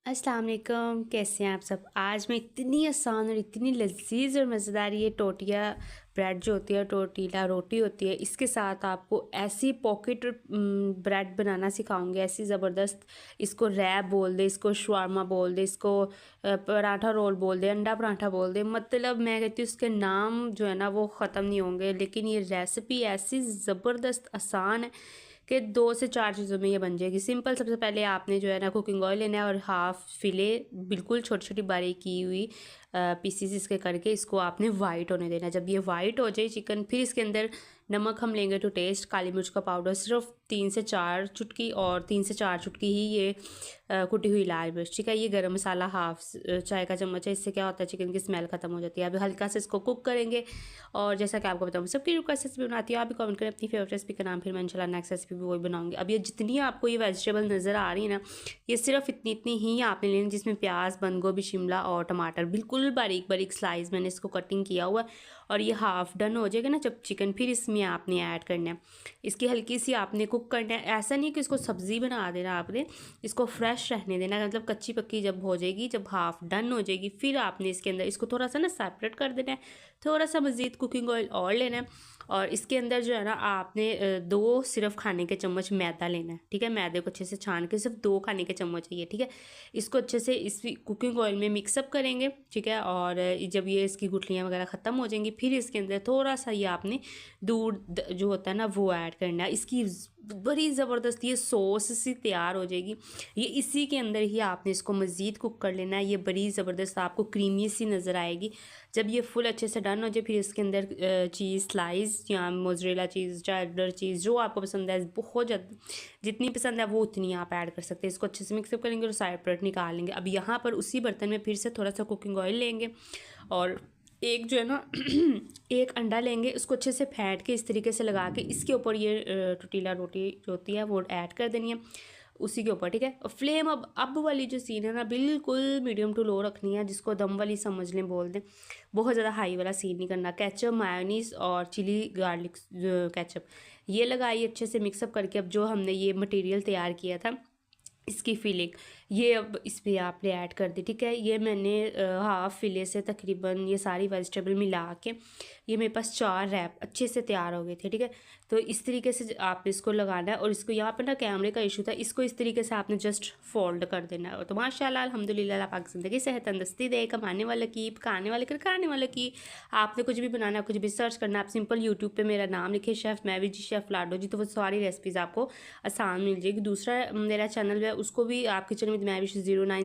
अस्सलाम वालेकुम, कैसे हैं आप सब। आज मैं इतनी आसान और इतनी लजीज और मज़ेदार ये टोटिया ब्रेड जो होती है, टोटीला रोटी होती है, इसके साथ आपको ऐसी पॉकेट ब्रेड बनाना सिखाऊंगी, ऐसी ज़बरदस्त। इसको रैप बोल दे, इसको शवारमा बोल दे, इसको पराठा रोल बोल दे, अंडा पराठा बोल दे, मतलब मैं कहती हूँ उसके नाम जो है ना वो ख़त्म नहीं होंगे। लेकिन ये रेसिपी ऐसी ज़बरदस्त आसान है कि 2 से 4 चीज़ों में ये बन जाएगी। सिंपल, सबसे पहले आपने जो है ना कुकिंग ऑयल लेना है और हाफ़ फिले बिल्कुल छोटी छोटी बारीक की हुई पीसीस इसके करके इसको आपने वाइट होने देना है। जब ये वाइट हो जाए चिकन, फिर इसके अंदर नमक हम लेंगे टू टेस्ट, काली मिर्च का पाउडर सिर्फ 3 से 4 चुटकी, और 3 से 4 चुटकी ही ये कुटी हुई लाल मिर्च, ठीक है। ये गरम मसाला हाफ चाय का चम्मच है। इससे क्या होता है चिकन की स्मेल ख़त्म हो जाती है। अभी हल्का से इसको कुक करेंगे, और जैसा कि आपको बताऊँ सबकी रिक्वेस्ट रेसिपी बनाती हूँ। आप भी कमेंट करें अपनी फेवरेट रेसिपी का नाम, फिर मैं इंशाल्लाह नेक्स्ट रेसिपी भी वही बनाऊंगी। अब ये जितनी आपको ये वेजिटेबल नज़र आ रही है ना, ये सिर्फ इतनी इतनी ही आपने लेनी, जिसमें प्याज, बंद गोभी, शिमला और टमाटर बिल्कुल बारीक बारीक स्लाइस मैंने इसको कटिंग किया हुआ है। और ये हाफ़ डन हो जाएगा ना जब चिकन, फिर इसमें आपने ऐड करना है, इसकी हल्की सी आपने कुक करना है। ऐसा नहीं कि इसको सब्ज़ी बना देना, आपने इसको फ्रेश रहने देना, मतलब कच्ची पक्की जब हो जाएगी, जब हाफ़ डन हो जाएगी, फिर आपने इसके अंदर इसको थोड़ा सा ना सेपरेट कर देना है। थोड़ा सा मज़ीद कुकिंग ऑयल और लेना है, और इसके अंदर जो है ना आपने 2 सिर्फ खाने के चम्मच मैदा लेना है, ठीक है। मैदे को अच्छे से छान के सिर्फ 2 खाने के चम्मच चाहिए, ठीक है। इसको अच्छे से इस कुकिंग ऑयल में मिक्सअप करेंगे, ठीक है। और जब ये इसकी गुठलियाँ वगैरह ख़त्म हो जाएंगी, फिर इसके अंदर थोड़ा सा ये आपने दूध जो होता है ना वो ऐड करना है। इसकी बड़ी ज़बरदस्त ये सॉस सी तैयार हो जाएगी। ये इसी के अंदर ही आपने इसको मज़ीद कुक कर लेना है। ये बड़ी ज़बरदस्त आपको क्रीमी सी नज़र आएगी जब ये फुल अच्छे से डन हो जाए। फिर इसके अंदर चीज़ स्लाइस या मोज़रेला चीज़, चेडर चीज़, जो आपको पसंद है, बहुत ज़्यादा जितनी पसंद है वो उतनी आप ऐड कर सकते हैं। इसको अच्छे से मिक्सअप करेंगे और साइड पर निकाल लेंगे। अब यहाँ पर उसी बर्तन में फिर से थोड़ा सा कुकिंग ऑयल लेंगे, और एक जो है ना एक अंडा लेंगे, उसको अच्छे से फेंट के इस तरीके से लगा के इसके ऊपर ये टोटीला रोटी जो होती है वो ऐड कर देनी है उसी के ऊपर, ठीक है। और फ्लेम अब वाली जो सीन है ना बिल्कुल मीडियम टू लो रखनी है, जिसको दम वाली समझ लें बोल दें। बहुत ज़्यादा हाई वाला सीन नहीं करना। केचप, मायोनीज़ और चिली गार्लिक केचप ये लगाइए अच्छे से मिक्सअप करके। अब जो हमने ये मटेरियल तैयार किया था इसकी फीलिंग ये अब इस पर आपने ऐड कर दी, ठीक है। ये मैंने हाफ़ फिले से तकरीबन ये सारी वेजिटेबल मिला के ये मेरे पास 4 रैप अच्छे से तैयार हो गए थे, ठीक है। तो इस तरीके से आपने इसको लगाना है, और इसको यहाँ पर ना कैमरे का इशू था, इसको इस तरीके से आपने जस्ट फोल्ड कर देना है। तो माशाल्लाह अल्हम्दुलिल्लाह अल्लाह पाक ज़िंदगी सेहत तंदुरुस्ती दे, कमाने वाले की, पकाने वाले की, खाने वाले की। आपने कुछ भी बनाना, कुछ भी सर्च करना, आप सिंपल यूट्यूब पे मेरा नाम लिखे शेफ़ मैवी जी, शेफ़ लाडो जी, तो वो सारी रेसिपीज़ आपको आसान मिल जाएगी। दूसरा मेरा चैनल है उसको भी आप किचन विद मैवी 09